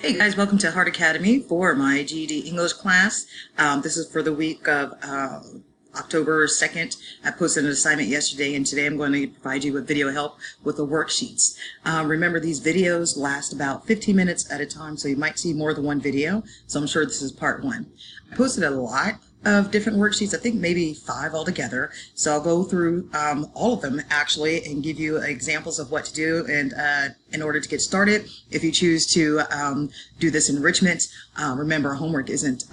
Hey guys, welcome to Heart Academy for my GED English class. This is for the week of October 2nd. I posted an assignment yesterday, and today I'm going to provide you with video help with the worksheets. Remember, these videos last about 15 minutes at a time, so you might see more than one video, so I'm sure this is part one. I posted a lot of different worksheets, I think maybe 5 altogether, so I'll go through all of them actually and give you examples of what to do and in order to get started. If you choose to do this enrichment, remember homework isn't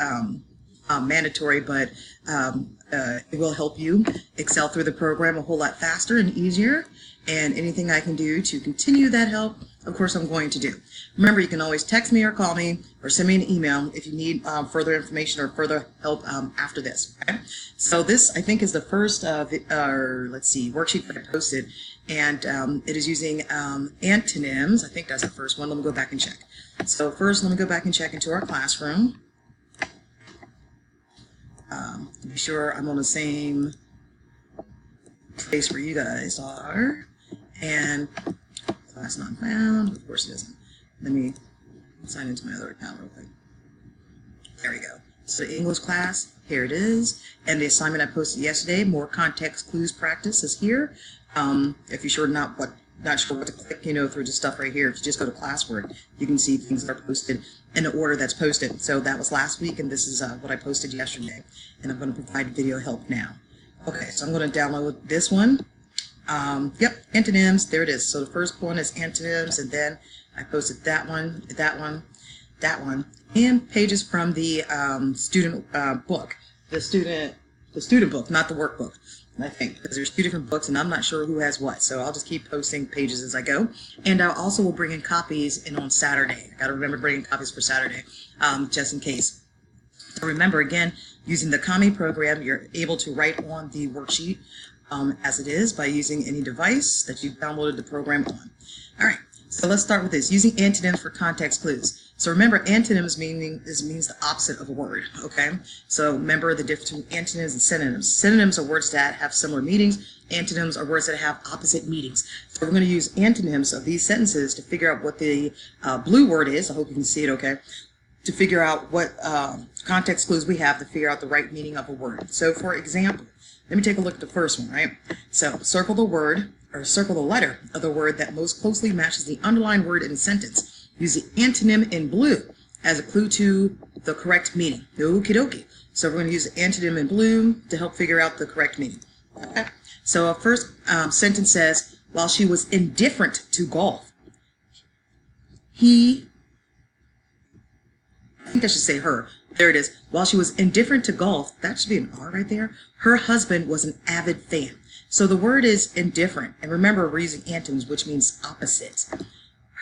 mandatory, but it will help you excel through the program a whole lot faster and easier, and anything I can do to continue that help, of course I'm going to do. Remember, you can always text me or call me or send me an email if you need further information or further help after this. Okay? So this, I think, is the first worksheet that I posted, and it is using antonyms. I think that's the first one. Let me go back and check. So first, let me go back and check into our classroom. To be sure I'm on the same place where you guys are. And class not found. Of course it isn't. Let me sign into my other account real quick. There we go. So English class, here it is. And the assignment I posted yesterday, more context clues practice, is here. If you're not sure what to click, through the stuff right here, if you just go to classwork, you can see things that are posted in the order that's posted. So that was last week, and this is what I posted yesterday. And I'm going to provide video help now. Okay, so I'm going to download this one. Yep, antonyms, there it is. So the first one is antonyms, and then I posted that one, and pages from the student book, the student book, not the workbook, I think, because there's 2 different books, and I'm not sure who has what, so I'll just keep posting pages as I go. And I also will bring in copies on Saturday. I got to remember bringing copies for Saturday, just in case. So remember, again, using the Kami program, you're able to write on the worksheet as it is by using any device that you've downloaded the program on. All right, so let's start with this, using antonyms for context clues. So remember, antonyms means the opposite of a word, okay? So remember the difference between antonyms and synonyms. Synonyms are words that have similar meanings. Antonyms are words that have opposite meanings. So we're going to use antonyms of these sentences to figure out what the blue word is. I hope you can see it okay. To figure out what context clues we have to figure out the right meaning of a word. So for example, let me take a look at the first one, right? So circle the word, or circle the letter of the word that most closely matches the underlined word in a sentence. Use the antonym in blue as a clue to the correct meaning. Okie dokie. So we're going to use the antonym in blue to help figure out the correct meaning. Okay? So our first sentence says, while she was indifferent to golf, I think I should say her. There it is. While she was indifferent to golf, that should be an R right there. Her husband was an avid fan. So the word is indifferent. And remember, we're using antonyms, which means opposite.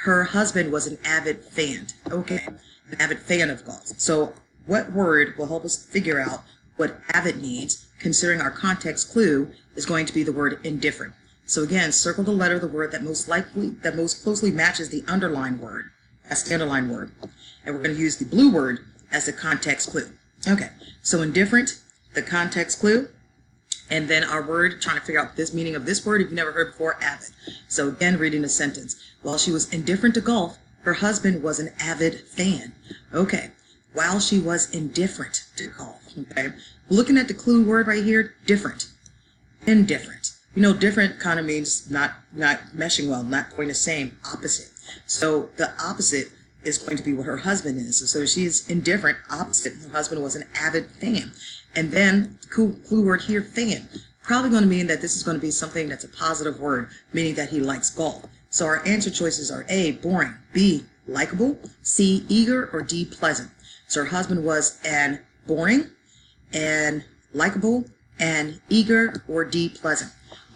Her husband was an avid fan. Okay, an avid fan of golf. So what word will help us figure out what avid means, considering our context clue is going to be the word indifferent. So again, circle the letter of the word that most closely matches the underlined word. That's the underlined word. And we're going to use the blue word as the context clue. Okay, so indifferent, the context clue, and then our word, trying to figure out this meaning of this word if you've never heard before, avid. So again, reading the sentence. While she was indifferent to golf, her husband was an avid fan. Okay, while she was indifferent to golf. Okay, looking at the clue word right here, different, indifferent. Different kind of means not meshing well, not going the same, opposite. So the opposite is going to be what her husband is. So she is indifferent, opposite. Her husband was an avid fan. And then the clue word here, fan, probably going to mean that this is going to be something that's a positive word, meaning that he likes golf. So our answer choices are A, boring, B, likable, C, eager, or D, pleasant. So her husband was an boring, and likable, and eager, or D, pleasant.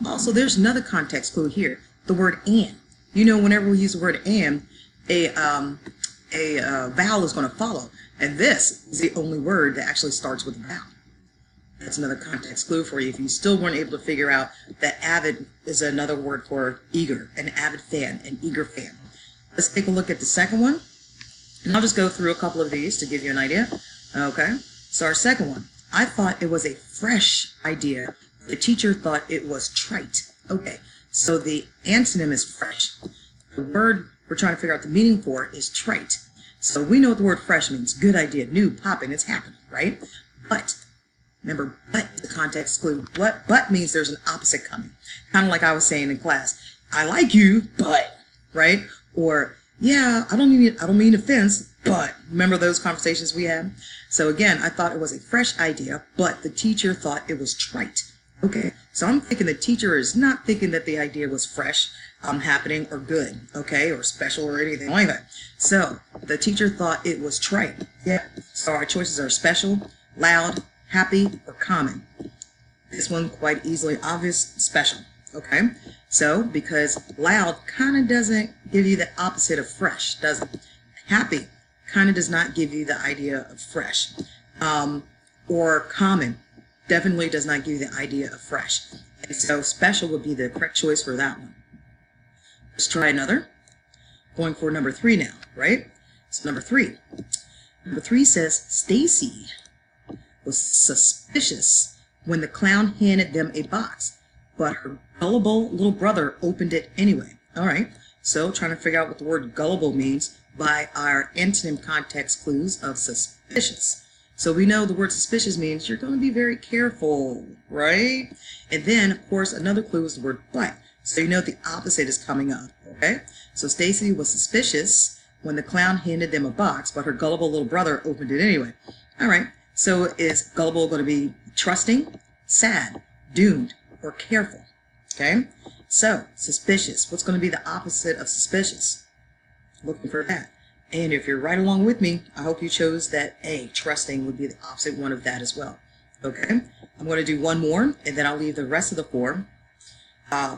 Also, there's another context clue here, the word and. Whenever we use the word and, a vowel is going to follow. And this is the only word that actually starts with a vowel. That's another context clue for you if you still weren't able to figure out that avid is another word for eager, an avid fan, an eager fan. Let's take a look at the second one. And I'll just go through a couple of these to give you an idea. Okay, so our second one. I thought it was a fresh idea. The teacher thought it was trite. Okay, so the antonym is fresh. The word we're trying to figure out the meaning for is trite. So we know what the word fresh means. Good idea, new, popping, it's happening, right? But, remember, but is a context clue. What but means there's an opposite coming. Kind of like I was saying in class. I like you, but, right? Or, yeah, I don't mean offense, but remember those conversations we had? So again, I thought it was a fresh idea, but the teacher thought it was trite. Okay, so I'm thinking the teacher is not thinking that the idea was fresh, happening, or good, okay, or special or anything like that. So the teacher thought it was trite. Yeah. So our choices are special, loud, happy, or common. This one quite easily obvious, special. Okay, so because loud kind of doesn't give you the opposite of fresh, does it? Happy kind of does not give you the idea of fresh. Or common definitely does not give you the idea of fresh. And so special would be the correct choice for that one. Let's try another. Going for number 3 now, right? So number 3. Number 3 says Stacy was suspicious when the clown handed them a box, but her gullible little brother opened it anyway. All right, so trying to figure out what the word gullible means by our antonym context clues of suspicious. So we know the word suspicious means you're going to be very careful, right? And then, of course, another clue is the word but. So you know the opposite is coming up, okay? So Stacy was suspicious when the clown handed them a box, but her gullible little brother opened it anyway. All right, so is gullible going to be trusting, sad, doomed, or careful? Okay, so suspicious. What's going to be the opposite of suspicious? Looking for that. And if you're right along with me, I hope you chose that A, trusting, would be the opposite one of that as well. Okay, I'm going to do one more, and then I'll leave the rest of the 4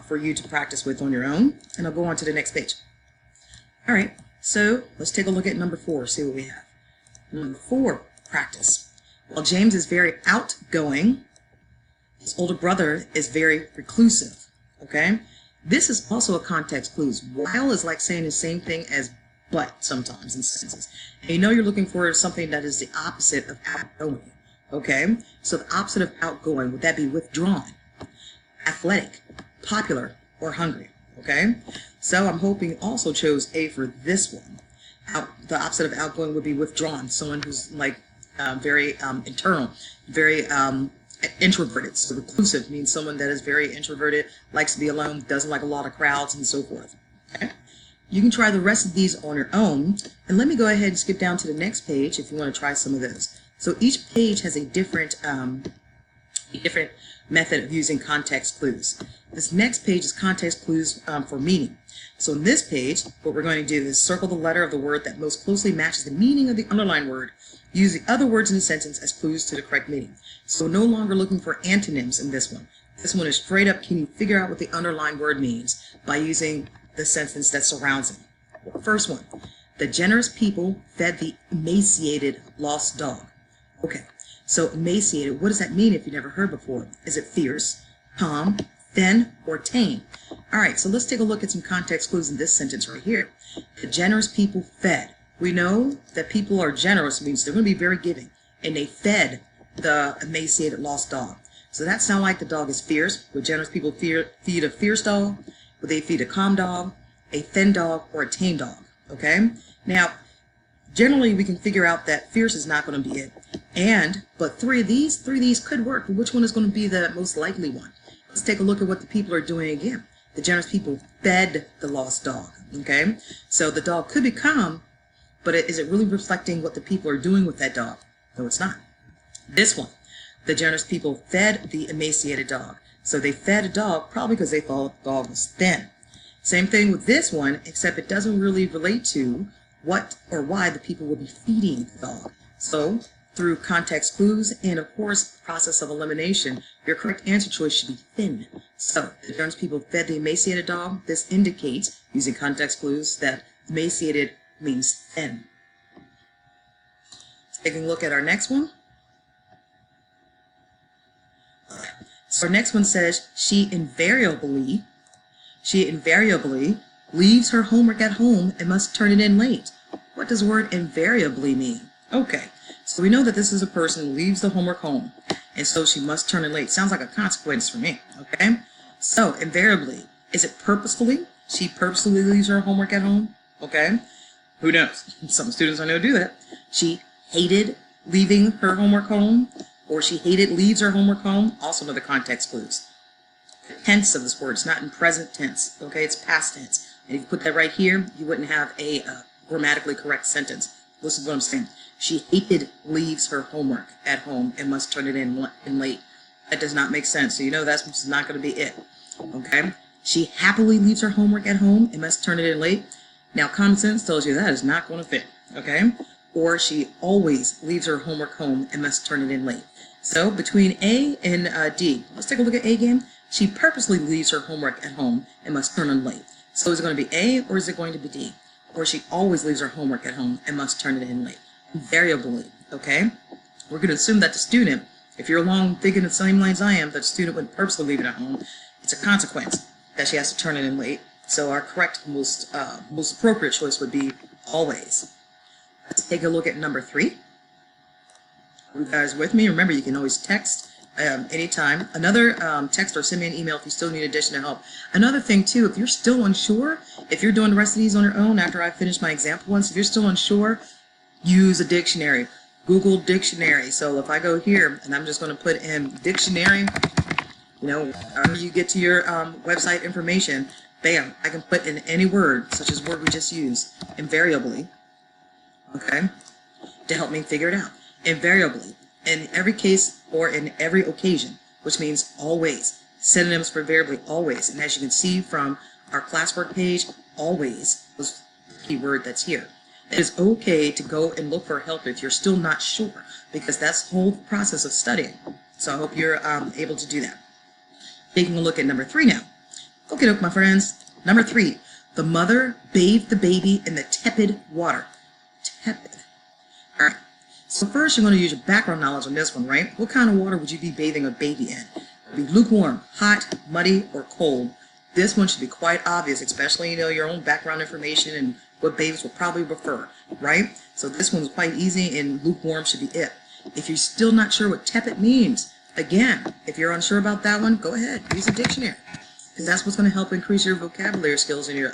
for you to practice with on your own, and I'll go on to the next page. All right, so let's take a look at number 4, see what we have. Number 4, practice. While James is very outgoing, his older brother is very reclusive. Okay, this is also a context clue. While is like saying the same thing as but sometimes in sentences. And you know you're looking for something that is the opposite of outgoing. Okay, so the opposite of outgoing, would that be withdrawn, athletic, popular, or hungry? Okay, so I'm hoping you also chose A for this one. The opposite of outgoing would be withdrawn, someone who's like very internal, very introverted. So reclusive means someone that is very introverted, likes to be alone, doesn't like a lot of crowds, and so forth. Okay? You can try the rest of these on your own, and let me go ahead and skip down to the next page if you want to try some of those. So each page has a different method of using context clues. This next page is context clues for meaning. So in this page, what we're going to do is circle the letter of the word that most closely matches the meaning of the underlined word. Use the other words in the sentence as clues to the correct meaning. So no longer looking for antonyms in this one. This one is straight up, can you figure out what the underlined word means by using the sentence that surrounds it. First one, the generous people fed the emaciated lost dog. Okay, so emaciated, what does that mean if you never heard before? Is it fierce, calm, thin, or tame? All right, so let's take a look at some context clues in this sentence right here. The generous people fed. We know that people are generous means they're going to be very giving, and they fed the emaciated lost dog. So that sounds like the dog is fierce. Would generous people feed a fierce dog? Would they feed a calm dog, a thin dog, or a tame dog? Okay. Now, generally we can figure out that fierce is not going to be it. But three of these could work. But which one is going to be the most likely one? Let's take a look at what the people are doing again. The generous people fed the lost dog. Okay. So the dog could be calm, but is it really reflecting what the people are doing with that dog? No, it's not. This one, the generous people fed the emaciated dog. So they fed a dog probably because they thought the dog was thin. Same thing with this one, except it doesn't really relate to what or why the people will be feeding the dog. So through context clues and of course process of elimination, your correct answer choice should be thin. So the generous people fed the emaciated dog. This indicates, using context clues, that emaciated means thin. Taking a look at our next one. So our next one says, she invariably leaves her homework at home and must turn it in late. What does the word invariably mean? Okay, so we know that this is a person who leaves the homework home, and so she must turn it late. Sounds like a consequence for me, okay? So invariably, is it purposefully? She purposefully leaves her homework at home, okay? Who knows? Some students I know do that. She hated leaving her homework home, or she hated leaves her homework home. Also another context clues. The tense of this word, it's not in present tense, okay? It's past tense. And if you put that right here, you wouldn't have a grammatically correct sentence. Listen to what I'm saying. She hated leaves her homework at home and must turn it in late. That does not make sense. So you know that's not going to be it, okay? She happily leaves her homework at home and must turn it in late. Now, common sense tells you that is not going to fit, okay? Or she always leaves her homework home and must turn it in late. So between A and D, let's take a look at A again. She purposely leaves her homework at home and must turn in late. So is it going to be A or is it going to be D? Or she always leaves her homework at home and must turn it in late. Invariably, okay? We're going to assume that the student, if you're along thinking the same lines I am, that the student wouldn't purposely leave it at home. It's a consequence that she has to turn it in late. So our correct, most appropriate choice would be always. Let's take a look at number 3. Are you guys with me? Remember, you can always text anytime. Another text or send me an email if you still need additional help. Another thing too, if you're still unsure, if you're doing the rest of these on your own after I finish my example ones, if you're still unsure, use a dictionary. Google dictionary. So if I go here and I'm just going to put in dictionary, you know, whenever you get to your website information, bam, I can put in any word, such as word we just used, invariably, okay, to help me figure it out. Invariably, in every case or in every occasion, which means always. Synonyms for invariably, always. And as you can see from our classwork page, always was the key word that's here. It is okay to go and look for help if you're still not sure, because that's the whole process of studying. So I hope you're able to do that. Taking a look at number 3 now. Okay, my friends. Number 3, the mother bathed the baby in the tepid water. Tepid. All right. So first, you're going to use your background knowledge on this one, right? What kind of water would you be bathing a baby in? It would be lukewarm, hot, muddy, or cold. This one should be quite obvious, especially you know your own background information and what babies will probably prefer, right? So this one's quite easy, and lukewarm should be it. If you're still not sure what tepid means, again, if you're unsure about that one, go ahead, use a dictionary, because that's what's going to help increase your vocabulary skills and your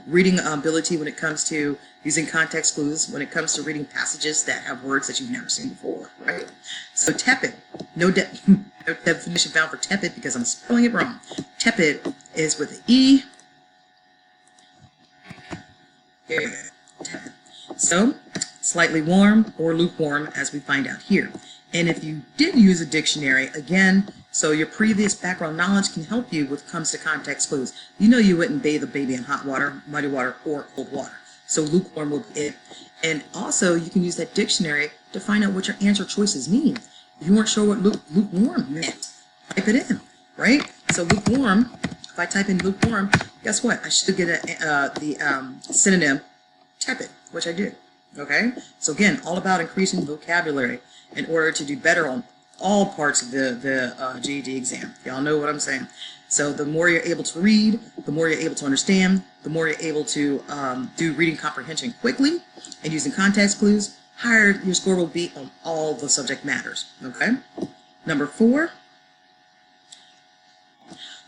reading ability when it comes to using context clues, when it comes to reading passages that have words that you've never seen before, right? So tepid, no definition found for tepid because I'm spelling it wrong. Tepid is with an E. Yeah. Tepid. So slightly warm or lukewarm, as we find out here. And if you did use a dictionary, again, so your previous background knowledge can help you when it comes to context clues. You know you wouldn't bathe a baby in hot water, muddy water, or cold water. So lukewarm will be it. And also, you can use that dictionary to find out what your answer choices mean. If you weren't sure what lukewarm meant, type it in, right? So lukewarm, if I type in lukewarm, guess what? I should get the synonym tepid, which I did. Okay? So again, all about increasing vocabulary in order to do better on all parts of the GED exam. Y'all know what I'm saying. So the more you're able to read, the more you're able to understand, the more you're able to do reading comprehension quickly and using context clues, higher your score will be on all the subject matters. Okay? Number 4,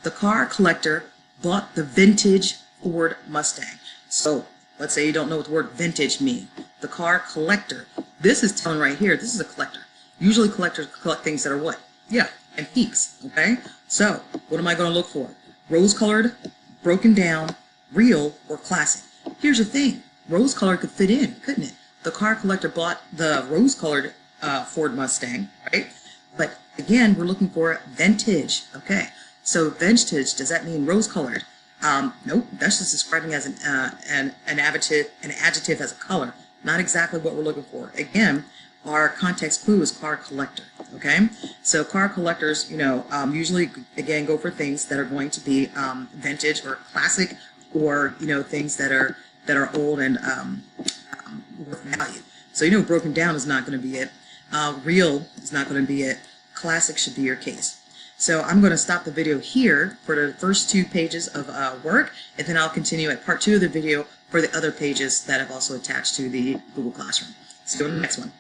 the car collector bought the vintage Ford Mustang. So let's say you don't know what the word vintage means. The car collector. This is telling right here, this is a collector. Usually collectors collect things that are what? Yeah, antiques, okay? So, what am I going to look for? Rose-colored, broken down, real, or classic? Here's the thing. Rose-colored could fit in, couldn't it? The car collector bought the rose-colored Ford Mustang, right? But again, we're looking for vintage, okay? So vintage, does that mean rose-colored? Nope, that's just describing as an adjective as a color. Not exactly what we're looking for. Again, our context clue is car collector, okay? So car collectors, usually, again, go for things that are going to be vintage or classic, or, things that are old and worth value. So, broken down is not going to be it. Real is not going to be it. Classic should be your case. So I'm going to stop the video here for the first 2 pages of work, and then I'll continue at part 2 of the video for the other pages that I've also attached to the Google Classroom. See you in the next one.